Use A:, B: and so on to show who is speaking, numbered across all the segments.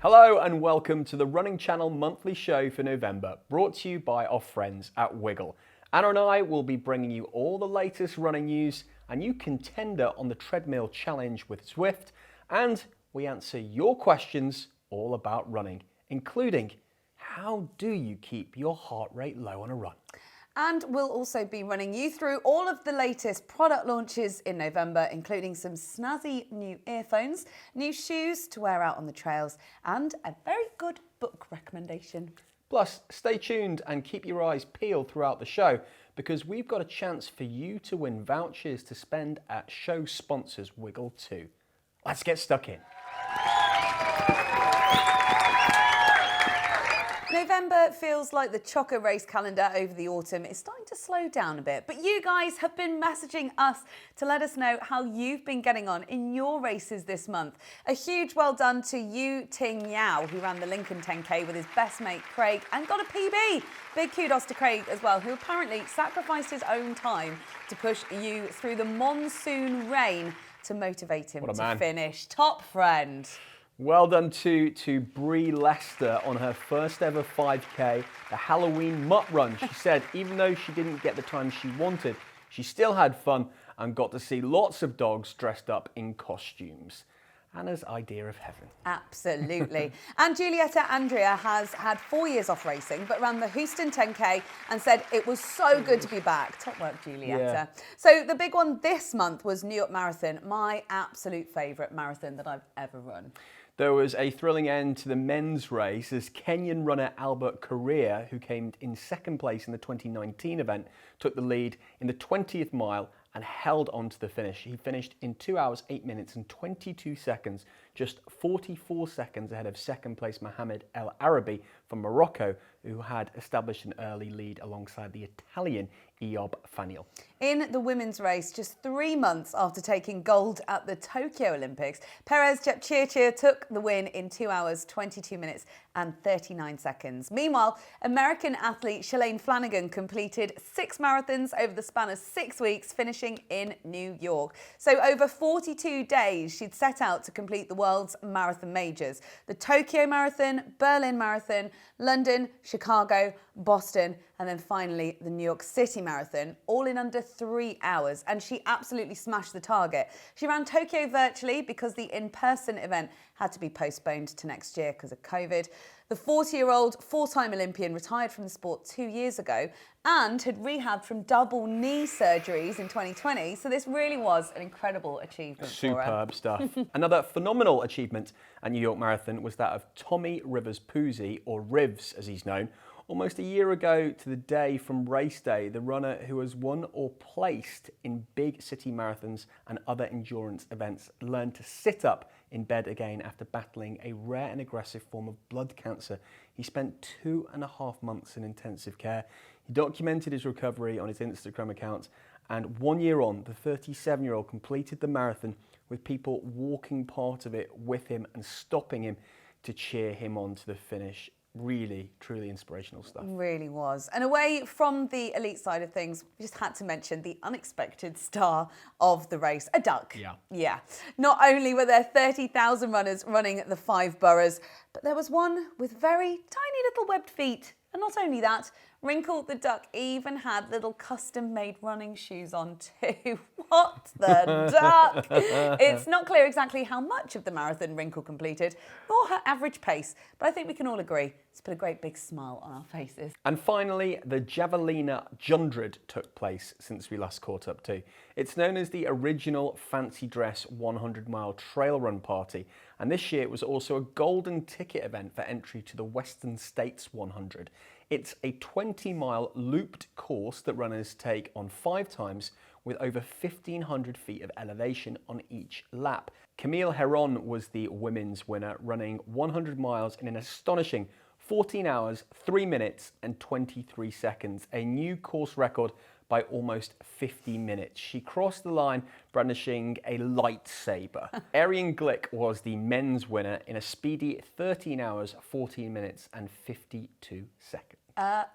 A: Hello and welcome to the Running Channel monthly show for November, brought to you by our friends at Wiggle. Anna and I will be bringing you all the latest running news, a new contender on the Treadmill challenge with Zwift, and we answer your questions all about running, including how do you keep your heart rate low on a run?
B: And we'll also be running you through all of the latest product launches in November, including some snazzy new earphones, new shoes to wear out on the trails, and a very good book recommendation.
A: Plus, stay tuned and keep your eyes peeled throughout the show, because we've got a chance for you to win vouchers to spend at show sponsors Wiggle too. Let's get stuck in.
B: November feels like the chocker race calendar over the autumn is starting to slow down a bit, but you guys have been messaging us to let us know how you've been getting on in your races this month. A huge well done to Yu Ting Yao, who ran the Lincoln 10K with his best mate Craig and got a PB. Big kudos to Craig as well, who apparently sacrificed his own time to push Yu through the monsoon rain to motivate him to finish. Top friend.
A: Well done to Brie Lester on her first ever 5K, the Halloween mutt run. She said even though she didn't get the time she wanted, she still had fun and got to see lots of dogs dressed up in costumes. Anna's idea of heaven.
B: Absolutely. And Giulietta Andrea has had 4 years off racing, but ran the Houston 10K and said it was so good to be back. Top work, Giulietta. Yeah. So the big one this month was New York Marathon, my absolute favourite marathon that I've ever run.
A: There was a thrilling end to the men's race as Kenyan runner Albert Korir, who came in second place in the 2019 event, took the lead in the 20th mile and held on to the finish. He finished in 2 hours, 8 minutes and 22 seconds, just 44 seconds ahead of second place Mohamed El Arabi from Morocco, who had established an early lead alongside the Italian Eyob Faniel.
B: In the women's race, just 3 months after taking gold at the Tokyo Olympics, Perez Jepchirchir took the win in 2 hours, 22 minutes and 39 seconds. Meanwhile, American athlete Shalane Flanagan completed 6 marathons over the span of 6 weeks, finishing in New York. So over 42 days, she'd set out to complete the world's marathon majors: the Tokyo Marathon, Berlin Marathon, London, Chicago, Boston, and then finally the New York City Marathon, all in under 3 hours. And she absolutely smashed the target. She ran Tokyo virtually because the in-person event had to be postponed to next year because of COVID. The 40-year-old four-time Olympian retired from the sport 2 years ago and had rehabbed from double knee surgeries in 2020. So this really was an incredible achievement for her.
A: Superb stuff. Another phenomenal achievement at New York Marathon was that of Tommy Rivers-Puzey, or Rivs as he's known. Almost a year ago to the day from race day, the runner who has won or placed in big city marathons and other endurance events learned to sit up in bed again after battling a rare and aggressive form of blood cancer. He spent 2.5 months in intensive care. He documented his recovery on his Instagram account, and 1 year on, the 37-year-old completed the marathon with people walking part of it with him and stopping him to cheer him on to the finish. Really, truly inspirational stuff.
B: Really was. And away from the elite side of things, we just had to mention the unexpected star of the race, a duck. Yeah. Not only were there 30,000 runners running the 5 boroughs, but there was one with very tiny little webbed feet. And not only that, Wrinkle the duck even had little custom-made running shoes on too. What the duck? It's not clear exactly how much of the marathon Wrinkle completed or her average pace, but I think we can all agree it's put a great big smile on our faces.
A: And finally, the Javelina Jundred took place since we last caught up too. It's known as the original fancy dress 100-mile trail run party, and this year it was also a golden ticket event for entry to the Western States 100. It's a 20-mile looped course that runners take on 5 times with over 1,500 feet of elevation on each lap. Camille Heron was the women's winner, running 100 miles in an astonishing 14 hours, 3 minutes and 23 seconds, a new course record by almost 50 minutes. She crossed the line brandishing a lightsaber. Arian Glick was the men's winner in a speedy 13 hours, 14 minutes and 52 seconds.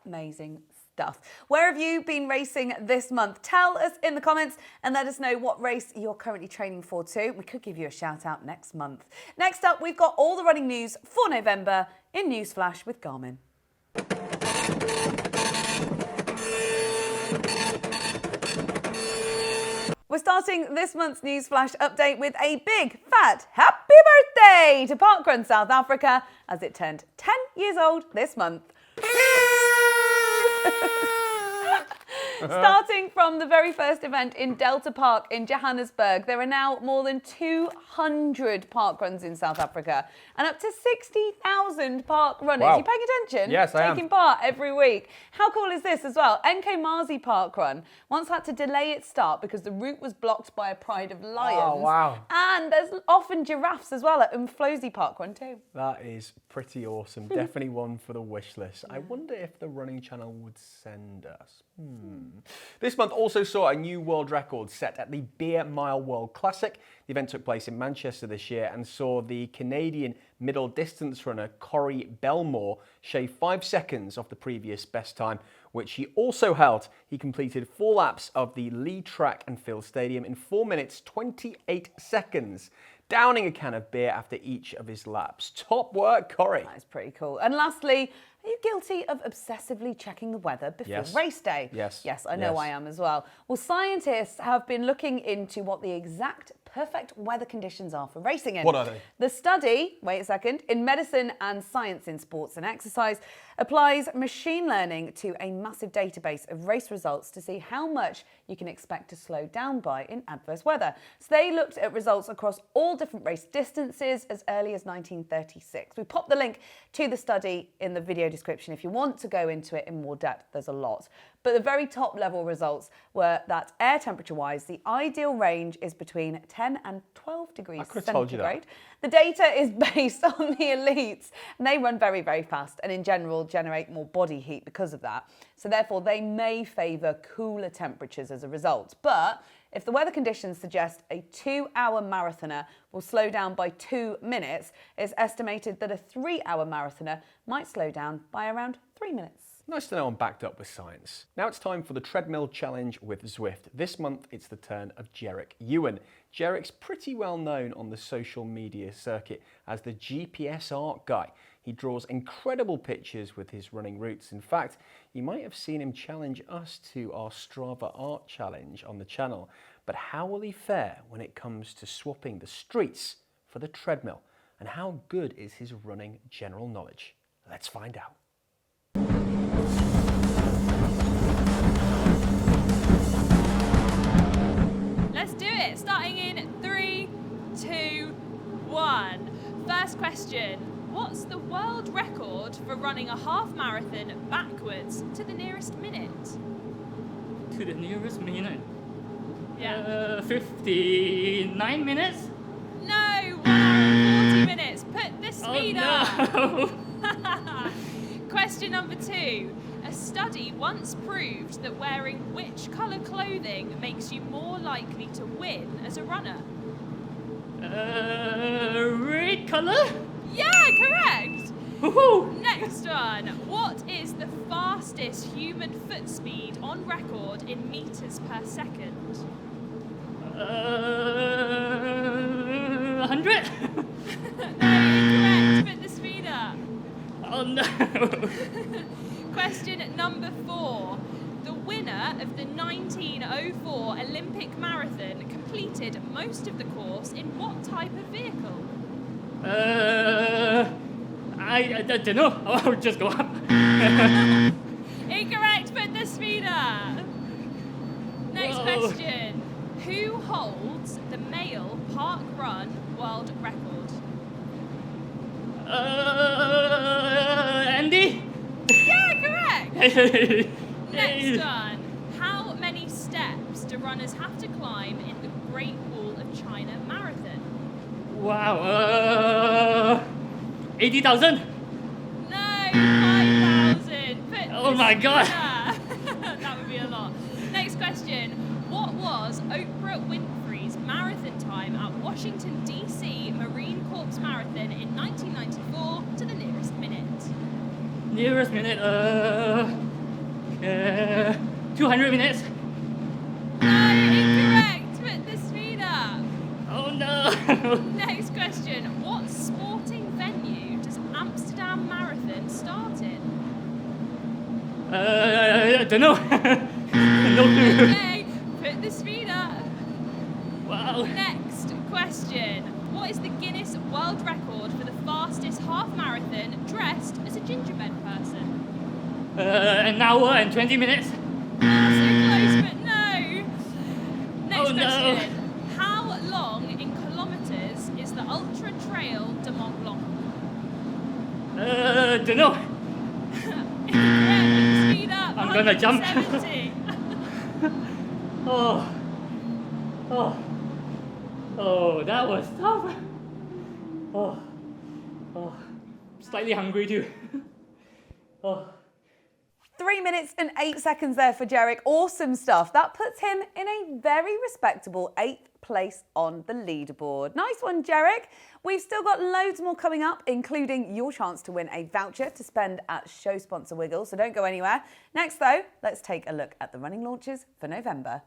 B: Amazing stuff. Where have you been racing this month? Tell us in the comments and let us know what race you're currently training for too. We could give you a shout out next month. Next up, we've got all the running news for November in Newsflash with Garmin. We're starting this month's Newsflash update with a big, fat, happy birthday to Parkrun South Africa as it turned 10 years old this month. Starting from the very first event in Delta Park in Johannesburg, there are now more than 200 parkruns in South Africa and up to 60,000 park runners.
A: Wow.
B: You paying attention?
A: Yes, I am.
B: Taking part every week. How cool is this as well? NK Marzi Parkrun once had to delay its start because the route was blocked by a pride of lions.
A: Oh, wow.
B: And there's often giraffes as well at Umflozi Parkrun too.
A: That is pretty awesome. Definitely one for the wish list. I wonder if the running channel would send us. This month also saw a new world record set at the Beer Mile World Classic. The event took place in Manchester this year and saw the Canadian middle distance runner Corey Belmore shave 5 seconds off the previous best time, which he also held. He completed 4 laps of the Lee Track and Field Stadium in 4 minutes 28 seconds, downing a can of beer after each of his laps. Top work, Corey.
B: That is pretty cool. And lastly, are you guilty of obsessively checking the weather before race day?
A: Yes.
B: Yes, I know I am as well. Well, scientists have been looking into what the exact perfect weather conditions are for racing in.
A: What are they?
B: The study, wait a second, in medicine and science in sports and exercise, applies machine learning to a massive database of race results to see how much you can expect to slow down by in adverse weather. So they looked at results across all different race distances as early as 1936. We popped the link to the study in the video description if you want to go into it in more depth. There's a lot. But the very top level results were that air temperature wise, the ideal range is between 10 and 12 degrees centigrade. The data is based on the elites and they run very, very fast and in general generate more body heat because of that. So therefore they may favour cooler temperatures as a result. But if the weather conditions suggest a 2-hour marathoner will slow down by 2 minutes, it's estimated that a 3-hour marathoner might slow down by around 3 minutes.
A: Nice to know I'm backed up with science. Now it's time for the Treadmill Challenge with Zwift. This month it's the turn of Jarek Ewan. Jarek's pretty well known on the social media circuit as the GPS art guy. He draws incredible pictures with his running routes. In fact, you might have seen him challenge us to our Strava art challenge on the channel. But how will he fare when it comes to swapping the streets for the treadmill? And how good is his running general knowledge? Let's find out.
C: Let's do it. Starting in 3, 2, 1. First question. What's the world record for running a half marathon backwards to the nearest minute?
D: To the nearest minute?
C: Yeah.
D: 59 minutes?
C: No, 1 hour and 40 minutes. Put the speed up.
D: No.
C: Question number 2. A study once proved that wearing which colour clothing makes you more likely to win as a runner?
D: Red color?
C: Yeah, correct!
D: Woohoo!
C: Next one. What is the fastest human foot speed on record in meters per second?
D: 100?
C: No, incorrect. Put the speed up.
D: Oh no!
C: Question number 4. The winner of the 1904 Olympic Marathon completed most of the course in what type of vehicle?
D: I don't know. I'll just go up.
C: Incorrect. Put the speed up. Next
D: Whoa.
C: question. Who holds the male park run world record?
D: Andy?
C: Yeah, correct. Next one. How many steps do runners have to climb in the Great Wall of China Marathon?
D: Wow. 80,000?
C: No, 5,000. Put
D: Oh
C: the
D: my God.
C: speed up. That would be a lot. Next question. What was Oprah Winfrey's marathon time at Washington, D.C. Marine Corps Marathon in 1994 to the nearest minute?
D: Nearest minute, 200 minutes.
C: No, incorrect. Put the speed up.
D: Oh no.
C: Next question. What sporting venue does Amsterdam Marathon start in?
D: I don't know. No clue.
C: Okay, put the speed up.
D: Wow.
C: Next question. What is the Guinness World Record for the fastest half marathon dressed as a gingerbread person?
D: An hour and 20 minutes.
C: So close, but no. Next
D: Oh, no.
C: question. How long in kilometres is the Ultra Trail de Mont Blanc?
D: Don't know.
C: Incorrect. Speed up.
D: I'm gonna jump.
C: 170.
D: Oh, that was tough. Slightly hungry too.
B: 3 minutes and 8 seconds there for Jarek. Awesome stuff. That puts him in a very respectable 8th place on the leaderboard. Nice one, Jarek. We've still got loads more coming up, including your chance to win a voucher to spend at show sponsor Wiggle, so don't go anywhere. Next, though, let's take a look at the running launches for November.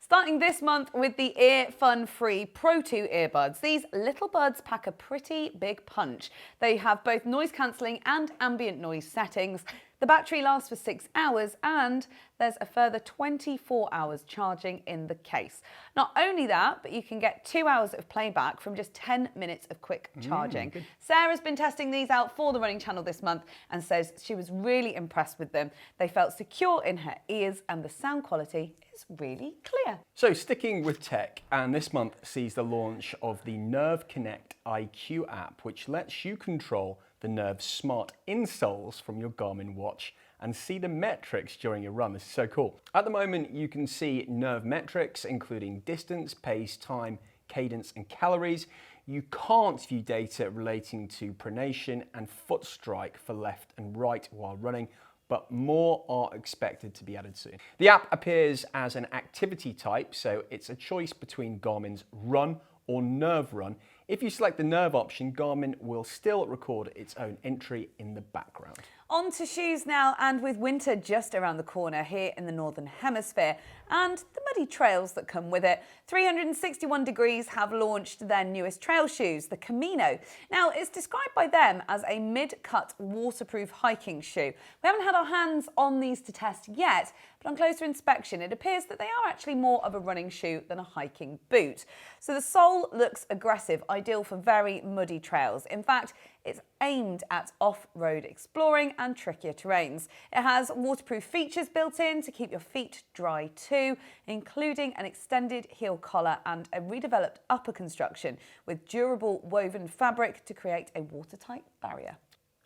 B: Starting this month with the EarFun Free Pro 2 earbuds. These little buds pack a pretty big punch. They have both noise cancelling and ambient noise settings. The battery lasts for 6 hours and there's a further 24 hours charging in the case. Not only that, but you can get 2 hours of playback from just 10 minutes of quick charging. Sarah's been testing these out for the Running Channel this month and says she was really impressed with them. They felt secure in her ears and the sound quality is really clear.
A: So sticking with tech, and this month sees the launch of the Nerve Connect IQ app, which lets you control the Nerve smart insoles from your Garmin watch and see the metrics during your run. This is so cool. At the moment, you can see Nerve metrics, including distance, pace, time, cadence, and calories. You can't view data relating to pronation and foot strike for left and right while running, but more are expected to be added soon. The app appears as an activity type, so it's a choice between Garmin's Run or Nerve Run. If you select the Nerve option, Garmin will still record its own entry in the background.
B: On to shoes now, and with winter just around the corner here in the Northern Hemisphere and the muddy trails that come with it, 361 Degrees have launched their newest trail shoes, the Camino. Now, it's described by them as a mid-cut waterproof hiking shoe. We haven't had our hands on these to test yet, but on closer inspection, it appears that they are actually more of a running shoe than a hiking boot. So the sole looks aggressive, ideal for very muddy trails. In fact, it's aimed at off-road exploring and trickier terrains. It has waterproof features built in to keep your feet dry too, including an extended heel collar and a redeveloped upper construction with durable woven fabric to create a watertight barrier.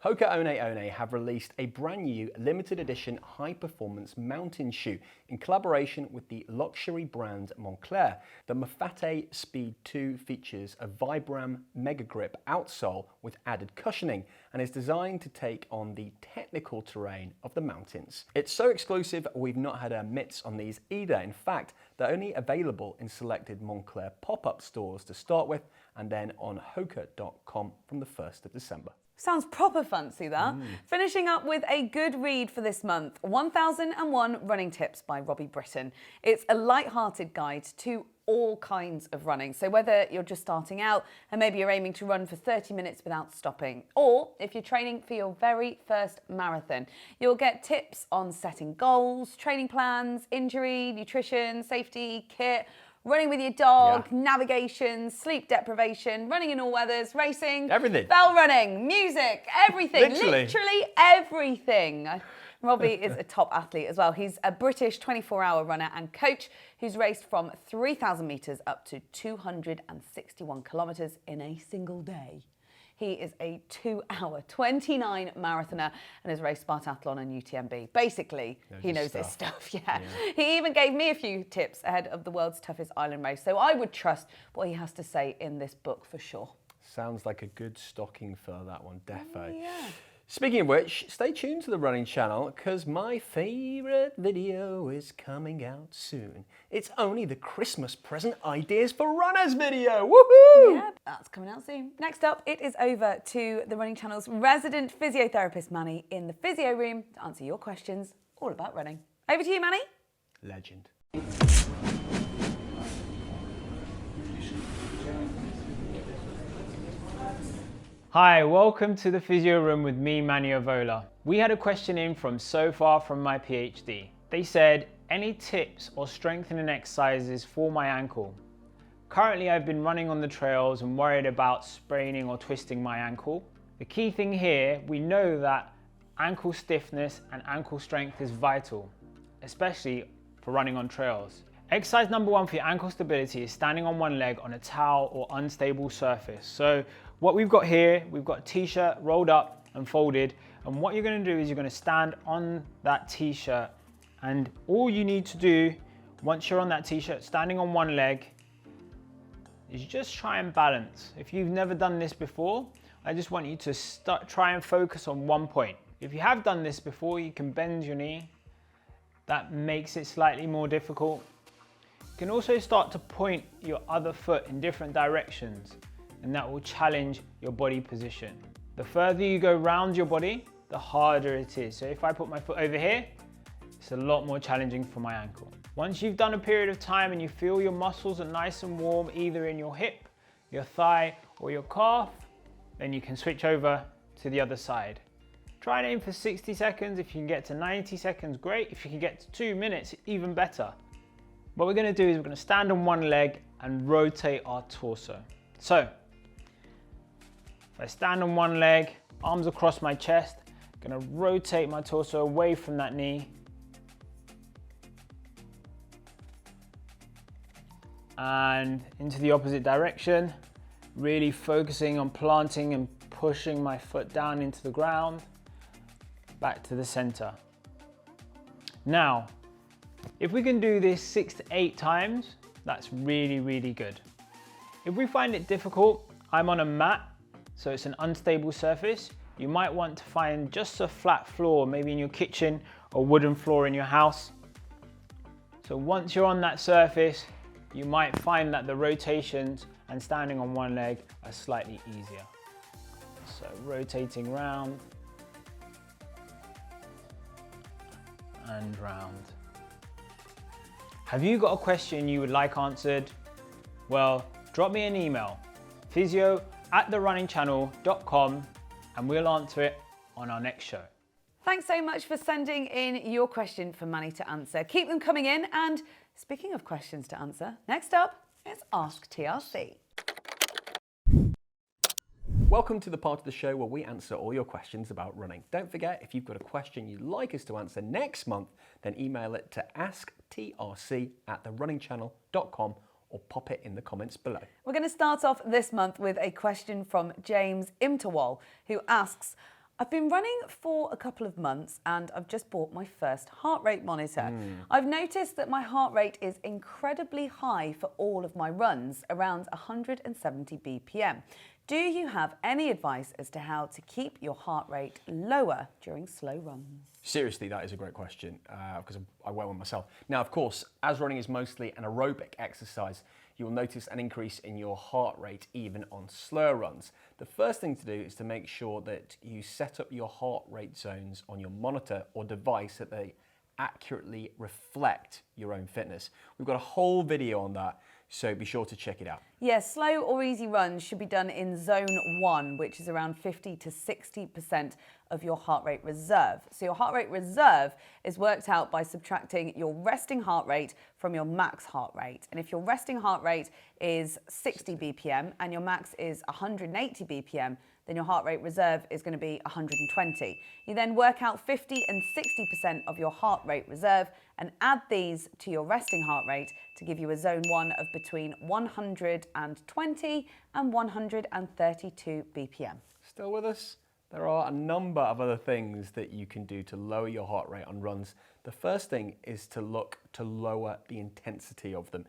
A: Hoka One One have released a brand new limited edition high-performance mountain shoe in collaboration with the luxury brand Moncler. The Mafate Speed 2 features a Vibram Mega Grip outsole with added cushioning and is designed to take on the technical terrain of the mountains. It's so exclusive, we've not had our mitts on these either. In fact, they're only available in selected Moncler pop-up stores to start with, and then on hoka.com from the 1st of December.
B: Sounds proper fancy, that. Finishing up with a good read for this month, 1001 Running Tips by Robbie Britton. It's a light-hearted guide to all kinds of running. So whether you're just starting out and maybe you're aiming to run for 30 minutes without stopping, or if you're training for your very first marathon, you'll get tips on setting goals, training plans, injury, nutrition, safety, kit, running with your dog, navigation, sleep deprivation, running in all weathers, racing,
A: everything,
B: bell running, music, everything, literally everything. Robbie is a top athlete as well. He's a British 24-hour runner and coach who's raced from 3,000 metres up to 261 kilometres in a single day. He is a 2-hour, 29 marathoner and has raced Spartathlon and UTMB. Basically, he knows his stuff, He even gave me a few tips ahead of the world's toughest island race, so I would trust what he has to say in this book for sure.
A: Sounds like a good stocking filler, that one, defo. Speaking of which, stay tuned to the running channel because my favourite video is coming out soon. It's only the Christmas present ideas for runners video. Woohoo!
B: Yeah, that's coming out soon. Next up, it is over to the running channel's resident physiotherapist, Manni, in the Physio Room to answer your questions all about running. Over to you, Manni.
A: Legend.
E: Hi, welcome to the Physio Room with me, Manni. We had a question in from So Far from my PhD. They said, any tips or strengthening exercises for my ankle? Currently, I've been running on the trails and worried about spraining or twisting my ankle. The key thing here, we know that ankle stiffness and ankle strength is vital, especially for running on trails. Exercise number one for your ankle stability is standing on one leg on a towel or unstable surface. So what we've got here, we've got a t-shirt rolled up and folded, and what you're going to do is you're going to stand on that t-shirt, and all you need to do once you're on that t-shirt standing on one leg is just try and balance. If you've never done this before, I just want you to try and focus on one point. If you have done this before, you can bend your knee. That makes it slightly more difficult. You can also start to point your other foot in different directions, and that will challenge your body position. The further you go round your body, the harder it is. So if I put my foot over here, it's a lot more challenging for my ankle. Once you've done a period of time and you feel your muscles are nice and warm, either in your hip, your thigh, or your calf, then you can switch over to the other side. Try and aim for 60 seconds. If you can get to 90 seconds, great. If you can get to 2 minutes, even better. What we're going to do is we're going to stand on one leg and rotate our torso. So, if I stand on one leg, arms across my chest, I'm going to rotate my torso away from that knee. And into the opposite direction, really focusing on planting and pushing my foot down into the ground, back to the center. Now, if we can do this 6 to 8 times, that's really, really good. If we find it difficult, I'm on a mat, so it's an unstable surface. You might want to find just a flat floor, maybe in your kitchen or wooden floor in your house. So once you're on that surface, you might find that the rotations and standing on one leg are slightly easier. So rotating round and round. Have you got a question you would like answered? Well, drop me an email, physio@therunningchannel.com, and we'll answer it on our next show.
B: Thanks so much for sending in your question for Manni to answer. Keep them coming in, and speaking of questions to answer, next up is Ask TRC.
A: Welcome to the part of the show where we answer all your questions about running. Don't forget, if you've got a question you'd like us to answer next month, then email it to asktrc@therunningchannel.com or pop it in the comments below.
B: We're going to start off this month with a question from James Imtawal, who asks, I've been running for a couple of months and I've just bought my first heart rate monitor. I've noticed that my heart rate is incredibly high for all of my runs, around 170 BPM. Do you have any advice as to how to keep your heart rate lower during slow runs?
A: Seriously, that is a great question because I wear one myself. Now, of course, as running is mostly an aerobic exercise, you will notice an increase in your heart rate even on slower runs. The first thing to do is to make sure that you set up your heart rate zones on your monitor or device that they accurately reflect your own fitness. We've got a whole video on that, so be sure to check it out.
B: Yes, slow or easy runs should be done in zone 1, which is around 50 to 60% of your heart rate reserve. So your heart rate reserve is worked out by subtracting your resting heart rate from your max heart rate. And if your resting heart rate is 60 BPM and your max is 180 BPM, then your heart rate reserve is going to be 120. You then work out 50 and 60% of your heart rate reserve and add these to your resting heart rate to give you a zone 1 of between 120 and 132 BPM.
A: Still with us? There are a number of other things that you can do to lower your heart rate on runs. The first thing is to look to lower the intensity of them.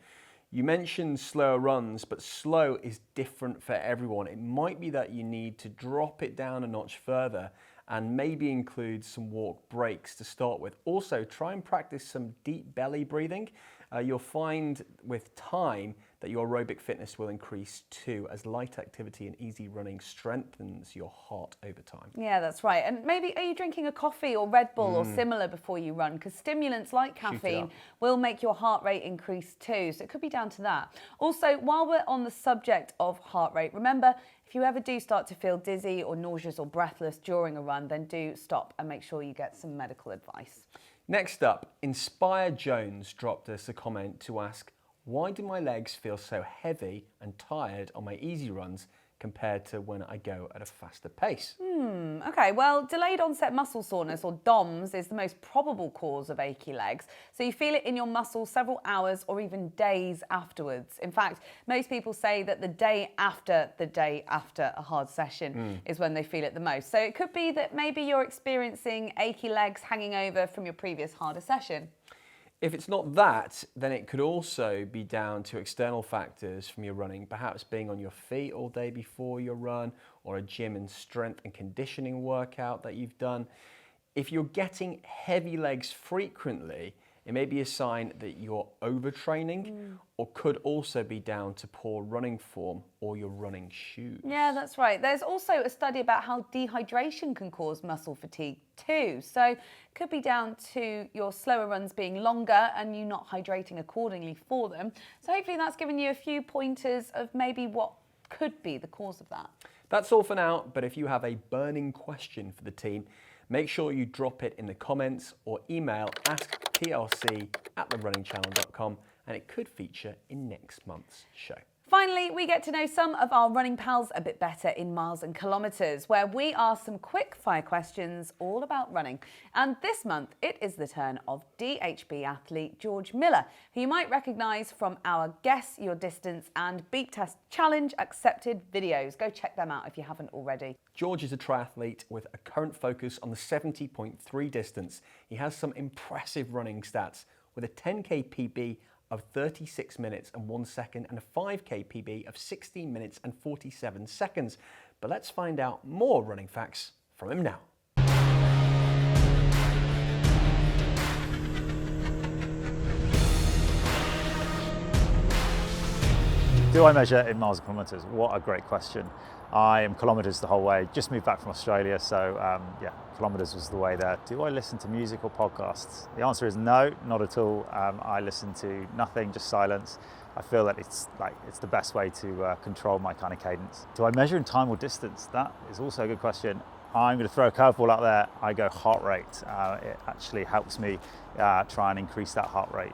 A: You mentioned slower runs, but slow is different for everyone. It might be that you need to drop it down a notch further and maybe include some walk breaks to start with. Also, try and practice some deep belly breathing. You'll find with time that your aerobic fitness will increase too, as light activity and easy running strengthens your heart over time.
B: Yeah, that's right. And maybe, are you drinking a coffee or Red Bull or similar before you run? Because stimulants like caffeine will make your heart rate increase too. So it could be down to that. Also, while we're on the subject of heart rate, remember, if you ever do start to feel dizzy or nauseous or breathless during a run, then do stop and make sure you get some medical advice.
A: Next up, Inspire Jones dropped us a comment to ask, why do my legs feel so heavy and tired on my easy runs compared to when I go at a faster pace?
B: Okay, well, delayed onset muscle soreness, or DOMS, is the most probable cause of achy legs. So you feel it in your muscles several hours or even days afterwards. In fact, most people say that the day after a hard session is when they feel it the most. So it could be that maybe you're experiencing achy legs hanging over from your previous harder session.
A: If it's not that, then it could also be down to external factors from your running, perhaps being on your feet all day before your run, or a gym and strength and conditioning workout that you've done. If you're getting heavy legs frequently, it may be a sign that you're overtraining, or could also be down to poor running form or your running shoes.
B: Yeah, that's right. There's also a study about how dehydration can cause muscle fatigue too. So it could be down to your slower runs being longer and you not hydrating accordingly for them. So hopefully that's given you a few pointers of maybe what could be the cause of that.
A: That's all for now, but if you have a burning question for the team, make sure you drop it in the comments or email asktrc@therunningchannel.com, and it could feature in next month's show.
B: Finally, we get to know some of our running pals a bit better in Miles and Kilometres, where we ask some quick fire questions all about running. And this month, it is the turn of DHB athlete George Miller, who you might recognise from our Guess Your Distance and Beep Test Challenge accepted videos. Go check them out if you haven't already.
A: George is a triathlete with a current focus on the 70.3 distance. He has some impressive running stats with a 10K PB of 36 minutes and 1 second and a 5K PB of 16 minutes and 47 seconds. But let's find out more running facts from him now.
F: Do I measure in miles and kilometres? What a great question. I am kilometres the whole way, just moved back from Australia, so yeah, kilometres was the way there. Do I listen to music or podcasts? The answer is no, not at all. I listen to nothing, just silence. I feel that it's the best way to control my kind of cadence. Do I measure in time or distance? That is also a good question. I'm going to throw a curveball out there. I go heart rate. It actually helps me try and increase that heart rate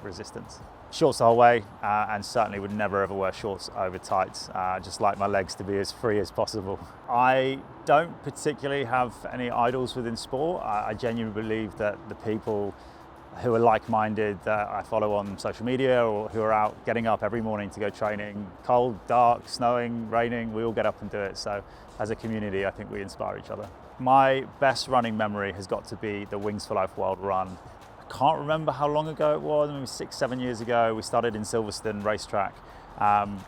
F: resistance. Shorts the whole way, and certainly would never ever wear shorts over tights. Just like my legs to be as free as possible. I don't particularly have any idols within sport. I genuinely believe that the people who are like-minded that I follow on social media, or who are out getting up every morning to go training, cold, dark, snowing, raining, we all get up and do it. So as a community, I think we inspire each other. My best running memory has got to be the Wings for Life World Run. I can't remember how long ago it was, maybe 6-7 years ago. We started in Silverstone racetrack.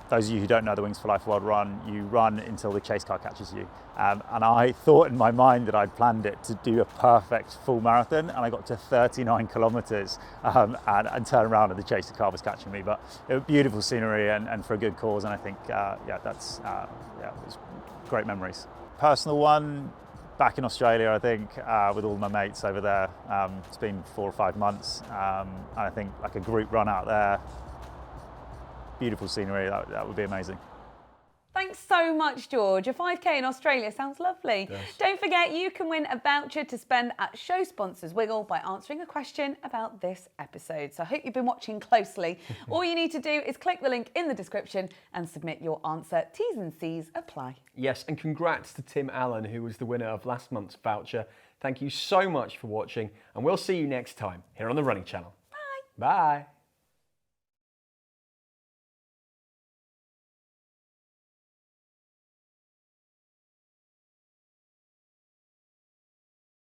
F: Those of you who don't know the Wings for Life World Run, you run until the chase car catches you. And I thought in my mind that I'd planned it to do a perfect full marathon, and I got to 39 kilometres and turned around and the chase car was catching me. But it was beautiful scenery and for a good cause, and I think, it was great memories. Personal one, back in Australia, I think, with all my mates over there. It's been 4 or 5 months, and I think like a group run out there, beautiful scenery, that would be amazing.
B: Thanks so much, George. A 5K in Australia sounds lovely.
A: Yes.
B: Don't forget, you can win a voucher to spend at show sponsors Wiggle by answering a question about this episode. So I hope you've been watching closely. All you need to do is click the link in the description and submit your answer. T's and C's apply.
A: Yes, and congrats to Tim Allen, who was the winner of last month's voucher. Thank you so much for watching, and we'll see you next time here on The Running Channel.
B: Bye.
A: Bye.